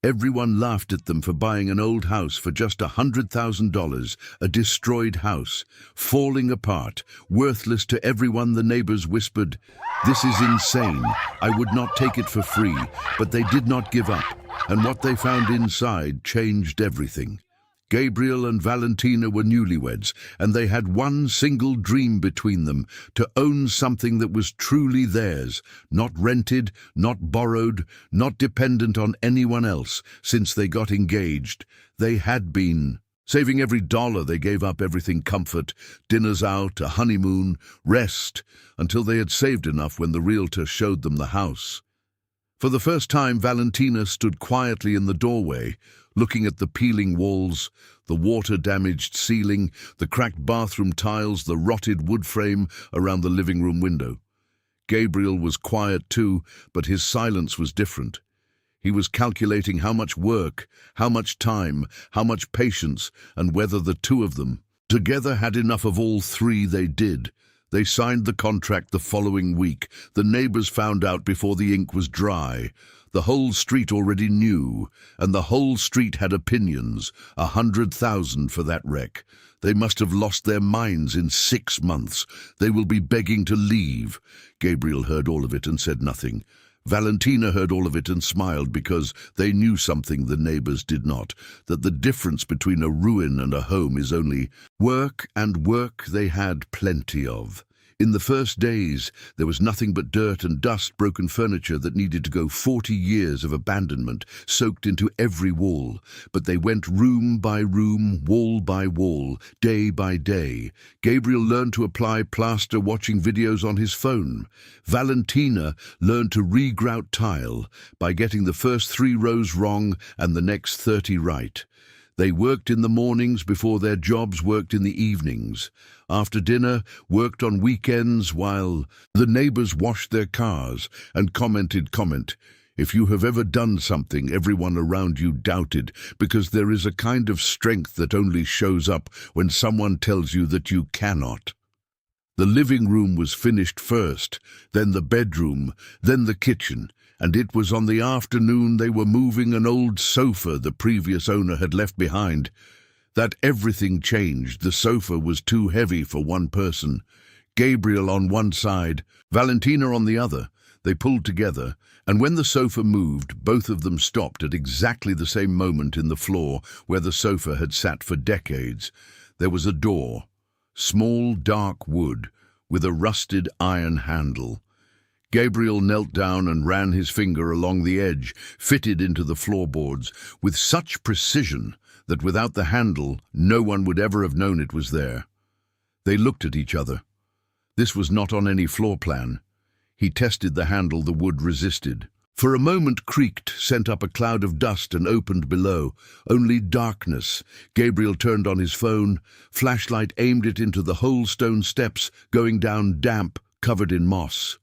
Everyone laughed at them for buying an old house for just $100,000, a destroyed house, falling apart, worthless to everyone. The neighbors whispered, "This is insane. I would not take it for free," but they did not give up, and what they found inside changed everything. Gabriel and Valentina were newlyweds, and they had one single dream between them, to own something that was truly theirs, not rented, not borrowed, not dependent on anyone else. Since they got engaged, they had been saving every dollar. They gave up everything: comfort, dinners out, a honeymoon, rest, until they had saved enough when the realtor showed them the house. For the first time, Valentina stood quietly in the doorway, looking at the peeling walls, the water-damaged ceiling, the cracked bathroom tiles, the rotted wood frame around the living room window. Gabriel was quiet too, but his silence was different. He was calculating how much work, how much time, how much patience, and whether the two of them together had enough of all three. They did. They signed the contract the following week. The neighbors found out before the ink was dry. The whole street already knew, and the whole street had opinions. 100,000 for that wreck. They must have lost their minds in 6 months. They will be begging to leave. Gabriel heard all of it and said nothing. Valentina heard all of it and smiled, because they knew something the neighbors did not, that the difference between a ruin and a home is only work, and work they had plenty of. In the first days, there was nothing but dirt and dust, broken furniture that needed to go. 40 years of abandonment soaked into every wall. But they went room by room, wall by wall, day by day. Gabriel learned to apply plaster watching videos on his phone. Valentina learned to regrout tile by getting the first 3 rows wrong and the next 30 right. They worked in the mornings before their jobs, worked in the evenings. After dinner, worked on weekends while the neighbors washed their cars and commented. If you have ever done something everyone around you doubted, because there is a kind of strength that only shows up when someone tells you that you cannot. The living room was finished first, then the bedroom, then the kitchen. And it was on the afternoon they were moving an old sofa the previous owner had left behind that everything changed. The sofa was too heavy for one person. Gabriel on one side, Valentina on the other. They pulled together, and when the sofa moved, both of them stopped at exactly the same moment in the floor where the sofa had sat for decades. There was a door, small dark wood, with a rusted iron handle. Gabriel knelt down and ran his finger along the edge, fitted into the floorboards, with such precision that without the handle, no one would ever have known it was there. They looked at each other. This was not on any floor plan. He tested the handle. The wood resisted. For a moment creaked, sent up a cloud of dust, and opened below. Only darkness. Gabriel turned on his phone. Flashlight aimed it into the whole stone steps, going down damp, covered in moss.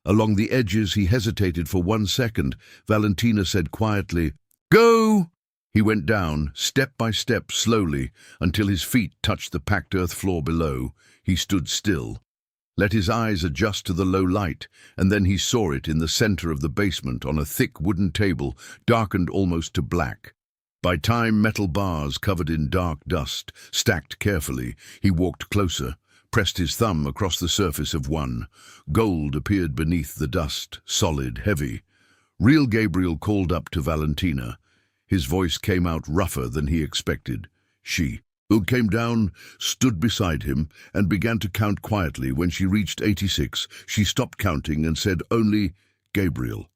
Along the edges he hesitated for 1 second. Valentina said quietly, "Go!" He went down, step by step, slowly, until his feet touched the packed earth floor below. He stood still, let his eyes adjust to the low light, and then he saw it in the center of the basement on a thick wooden table, darkened almost to black. By time, metal bars covered in dark dust, stacked carefully. He walked closer, pressed his thumb across the surface of one. Gold appeared beneath the dust, solid, heavy. Real Gabriel called up to Valentina. His voice came out rougher than he expected. She, who came down, stood beside him and began to count quietly. When she reached 86, she stopped counting and said only, "Gabriel."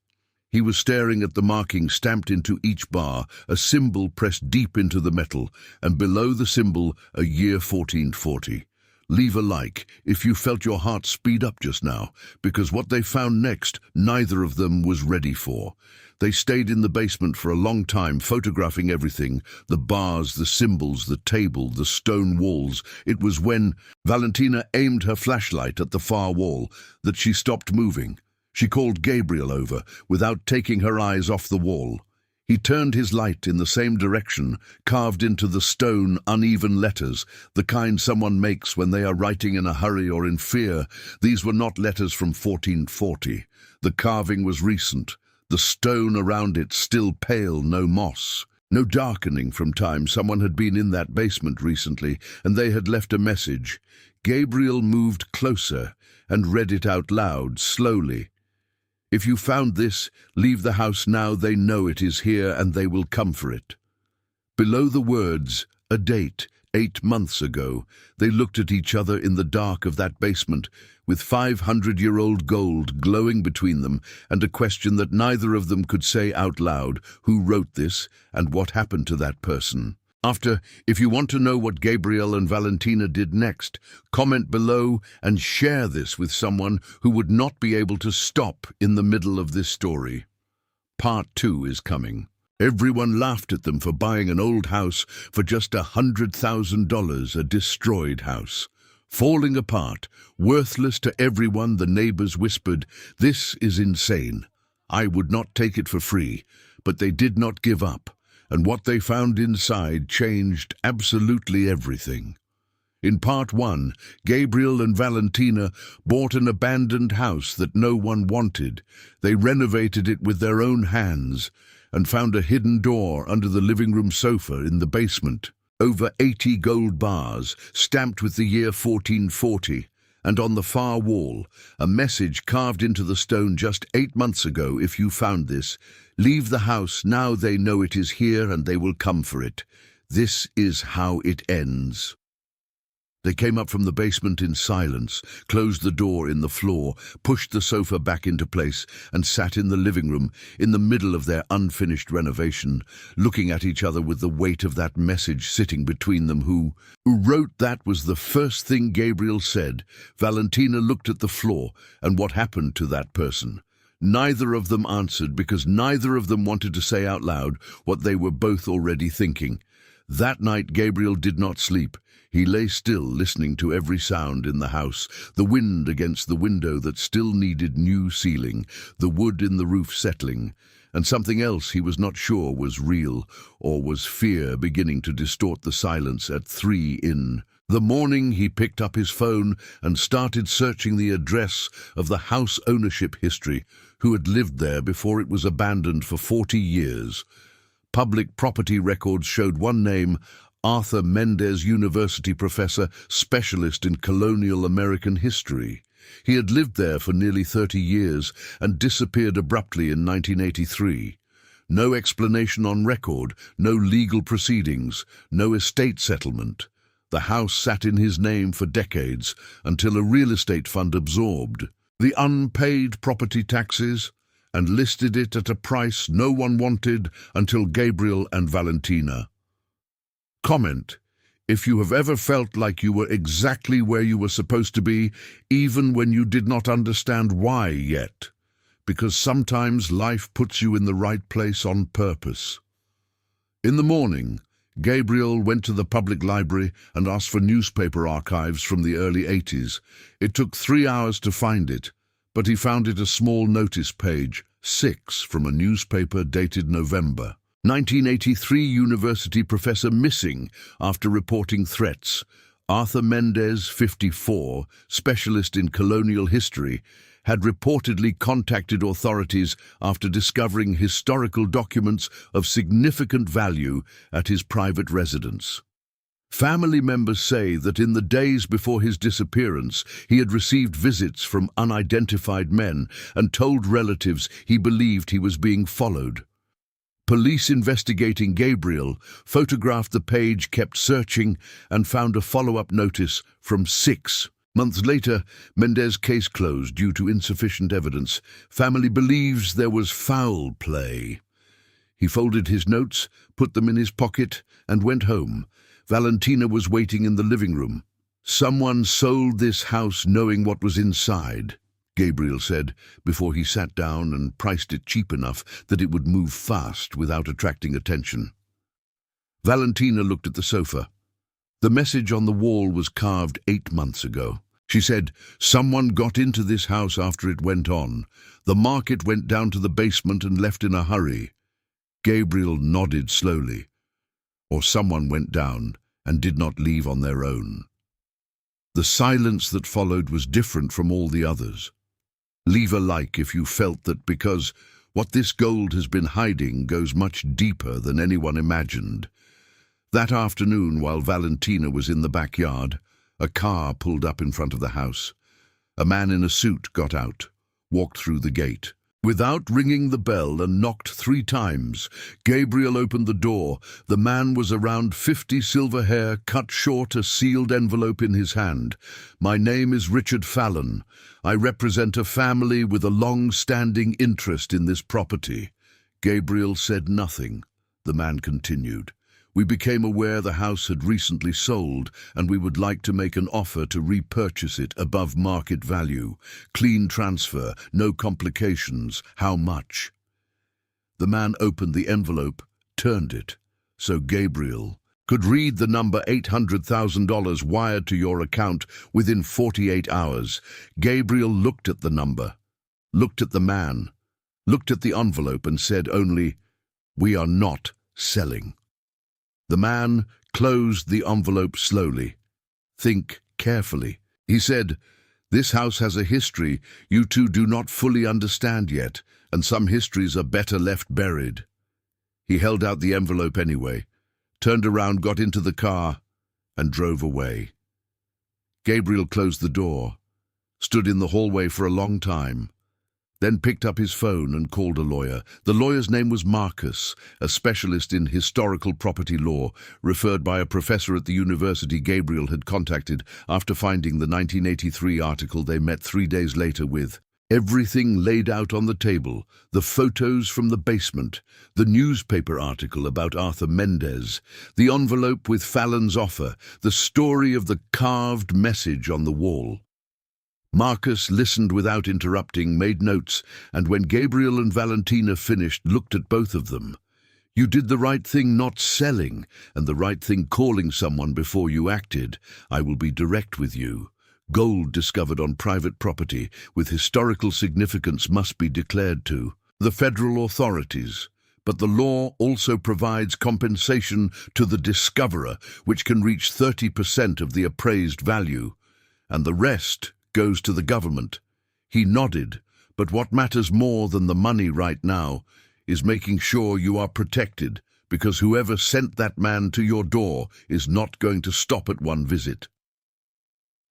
He was staring at the marking stamped into each bar, a symbol pressed deep into the metal, and below the symbol, a year 1440. Leave a like if you felt your heart speed up just now, because what they found next, neither of them was ready for. They stayed in the basement for a long time, photographing everything, the bars, the symbols, the table, the stone walls. It was when Valentina aimed her flashlight at the far wall that she stopped moving. She called Gabriel over, without taking her eyes off the wall. He turned his light in the same direction, carved into the stone uneven letters, the kind someone makes when they are writing in a hurry or in fear. These were not letters from 1440. The carving was recent. the stone around it still pale, no moss. No darkening from time. Someone had been in that basement recently, and they had left a message. Gabriel moved closer and read it out loud, slowly. "If you found this, leave the house now. They know it is here, and they will come for it." Below the words, a date, 8 months ago. They looked at each other in the dark of that basement, with 500-year-old gold glowing between them, and a question that neither of them could say out loud: who wrote this, and what happened to that person? If you want to know what Gabriel and Valentina did next, comment below and share this with someone who would not be able to stop in the middle of this story. Part 2 is coming. Everyone laughed at them for buying an old house for just $100,000, a destroyed house. Falling apart, worthless to everyone, the neighbors whispered, "This is insane. I would not take it for free." But they did not give up, and what they found inside changed absolutely everything. In Part 1, Gabriel and Valentina bought an abandoned house that no one wanted. They renovated it with their own hands and found a hidden door under the living room sofa in the basement. Over 80 gold bars, stamped with the year 1440, and on the far wall, a message carved into the stone just 8 months ago: "If you found this, leave the house now. They know it is here, and they will come for it." This is how it ends. They came up from the basement in silence, closed the door in the floor, pushed the sofa back into place, and sat in the living room, in the middle of their unfinished renovation, looking at each other with the weight of that message sitting between them. Who wrote that was the first thing Gabriel said. Valentina looked at the floor, and what happened to that person? Neither of them answered, because neither of them wanted to say out loud what they were both already thinking. That night Gabriel did not sleep. He lay still, listening to every sound in the house: the wind against the window that still needed new ceiling, the wood in the roof settling, and something else he was not sure was real, or was fear beginning to distort the silence at 3 in the morning. He picked up his phone and started searching the address of the house ownership history, who had lived there before it was abandoned for 40 years. Public property records showed one name: Arthur Mendez, university professor, specialist in colonial American history. He had lived there for nearly 30 years and disappeared abruptly in 1983. No explanation on record, no legal proceedings, no estate settlement. The house sat in his name for decades, until a real estate fund absorbed the unpaid property taxes and listed it at a price no one wanted until Gabriel and Valentina. Comment: if you have ever felt like you were exactly where you were supposed to be, even when you did not understand why yet, because sometimes life puts you in the right place on purpose. In the morning, Gabriel went to the public library and asked for newspaper archives from the early 80s. It took 3 hours to find it, but he found it a small notice page, 6, from a newspaper dated November 1983. University professor missing after reporting threats. Arthur Mendez, 54, specialist in colonial history, had reportedly contacted authorities after discovering historical documents of significant value at his private residence. Family members say that in the days before his disappearance, he had received visits from unidentified men and told relatives he believed he was being followed. Police investigating Gabriel photographed the page, kept searching, and found a follow-up notice from 6 months later. Mendez case closed due to insufficient evidence. Family believes there was foul play. He folded his notes, put them in his pocket, and went home. Valentina was waiting in the living room. "Someone sold this house knowing what was inside," Gabriel said, before he sat down and priced it cheap enough that it would move fast without attracting attention. Valentina looked at the sofa. The message on the wall was carved 8 months ago. She said, "Someone got into this house after it went on. The market went down to the basement and left in a hurry." Gabriel nodded slowly. Or someone went down and did not leave on their own. The silence that followed was different from all the others. Leave a like if you felt that, because What this gold has been hiding goes much deeper than anyone imagined. That afternoon, while Valentina was in the backyard, a car pulled up in front of the house. A man in a suit got out, walked through the gate. Without ringing the bell and knocked 3 times, Gabriel opened the door. The man was around 50, silver hair, cut short, a sealed envelope in his hand. "My name is Richard Fallon. I represent a family with a long-standing interest in this property." Gabriel said nothing. The man continued. "We became aware the house had recently sold, and we would like to make an offer to repurchase it above market value. Clean transfer, no complications. How much?" The man opened the envelope, turned it, so Gabriel could read the number $800,000 wired to your account within 48 hours. Gabriel looked at the number, looked at the man, looked at the envelope and said only, "We are not selling." The man closed the envelope slowly. "Think carefully," he said. "This house has a history you two do not fully understand yet, and some histories are better left buried." He held out the envelope anyway, turned around, got into the car, and drove away. Gabriel closed the door, stood in the hallway for a long time, then picked up his phone and called a lawyer. The lawyer's name was Marcus, a specialist in historical property law, referred by a professor at the university Gabriel had contacted after finding the 1983 article they met 3 days later with. Everything laid out on the table, the photos from the basement, the newspaper article about Arthur Mendez, the envelope with Fallon's offer, the story of the carved message on the wall. Marcus listened without interrupting, made notes, and when Gabriel and Valentina finished, looked at both of them. "You did the right thing not selling, and the right thing calling someone before you acted. I will be direct with you. Gold discovered on private property with historical significance must be declared to the federal authorities. But the law also provides compensation to the discoverer, which can reach 30% of the appraised value, and the rest goes to the government." He nodded. "But what matters more than the money right now is making sure you are protected, because whoever sent that man to your door is not going to stop at one visit."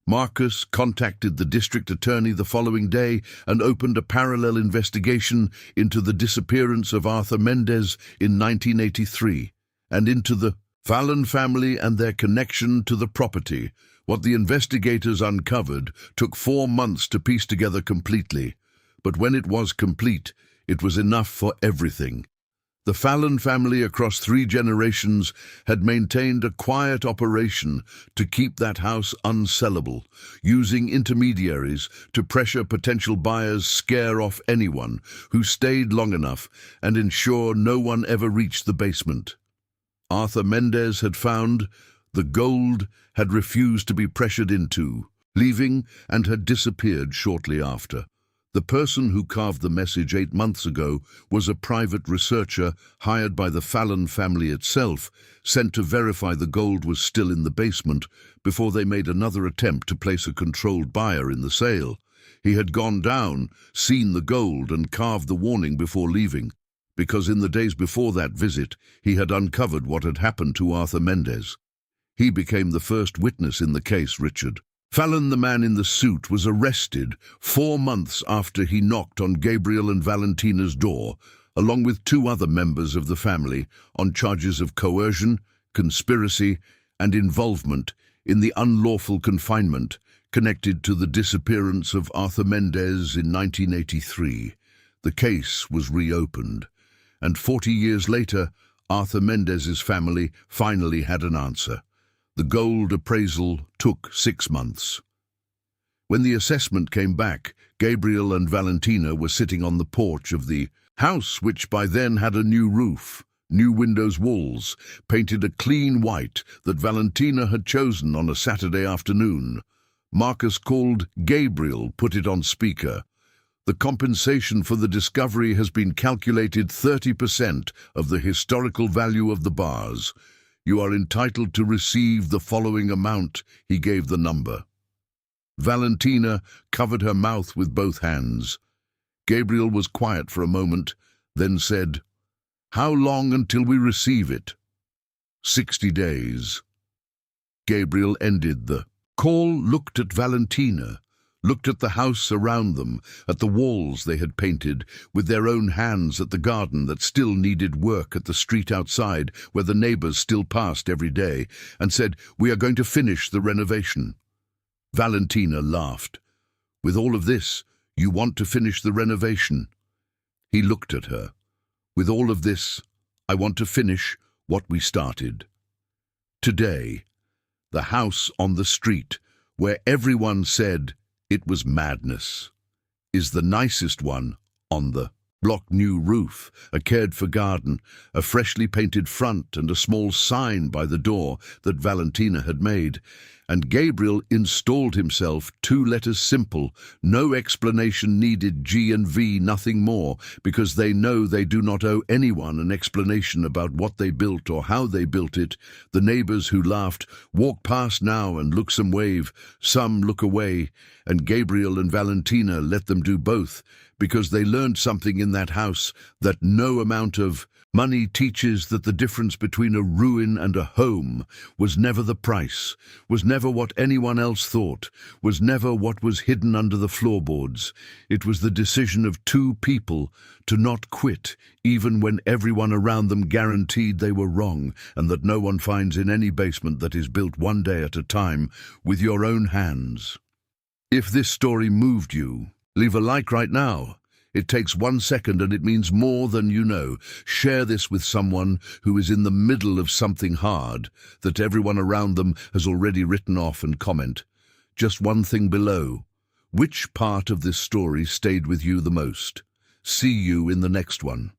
Marcus contacted the district attorney the following day and opened a parallel investigation into the disappearance of Arthur Mendez in 1983 and into the Fallon family and their connection to the property. What the investigators uncovered took 4 months to piece together completely, but when it was complete, it was enough for everything. The Fallon family across 3 generations had maintained a quiet operation to keep that house unsellable, using intermediaries to pressure potential buyers, scare off anyone who stayed long enough, and ensure no one ever reached the basement. Arthur Mendez had found the gold, had refused to be pressured into, leaving, and had disappeared shortly after. The person who carved the message 8 months ago was a private researcher hired by the Fallon family itself, sent to verify the gold was still in the basement before they made another attempt to place a controlled buyer in the sale. He had gone down, seen the gold, and carved the warning before leaving, because in the days before that visit, he had uncovered what had happened to Arthur Mendez. He became the first witness in the case, Richard. Fallon, the man in the suit, was arrested 4 months after he knocked on Gabriel and Valentina's door, along with 2 other members of the family, on charges of coercion, conspiracy, and involvement in the unlawful confinement connected to the disappearance of Arthur Mendez in 1983. The case was reopened, and 40 years later, Arthur Mendez's family finally had an answer. The gold appraisal took 6 months. When the assessment came back, Gabriel and Valentina were sitting on the porch of the house, which by then had a new roof, new windows, walls, painted a clean white that Valentina had chosen on a Saturday afternoon. Marcus called Gabriel, put it on speaker. "The compensation for the discovery has been calculated 30% of the historical value of the bars. You are entitled to receive the following amount." He gave the number. Valentina covered her mouth with both hands. Gabriel was quiet for a moment, then said, "How long until we receive it?" 60 days. Gabriel ended the call, looked at Valentina, looked at the house around them, at the walls they had painted with their own hands, at the garden that still needed work, at the street outside where the neighbors still passed every day, and said, "We are going to finish the renovation." Valentina laughed. "With all of this, you want to finish the renovation?" He looked at her. "With all of this, I want to finish what we started." Today, the house on the street, where everyone said it was madness, is the nicest one on the block. New roof, a cared-for garden, a freshly painted front, and a small sign by the door that Valentina had made. And Gabriel installed himself, 2 letters simple, no explanation needed, G and V, nothing more, because they know they do not owe anyone an explanation about what they built or how they built it. The neighbors who laughed walk past now and look, some wave, some look away, and Gabriel and Valentina let them do both, because they learned something in that house that no amount of money teaches, that the difference between a ruin and a home was never the price, was never what anyone else thought, was never what was hidden under the floorboards. It was the decision of 2 people to not quit, even when everyone around them guaranteed they were wrong, and that no one finds in any basement that is built one day at a time with your own hands. If this story moved you, leave a like right now. It takes 1 second and it means more than you know. Share this with someone who is in the middle of something hard that everyone around them has already written off, and comment just one thing below. Which part of this story stayed with you the most? See you in the next one.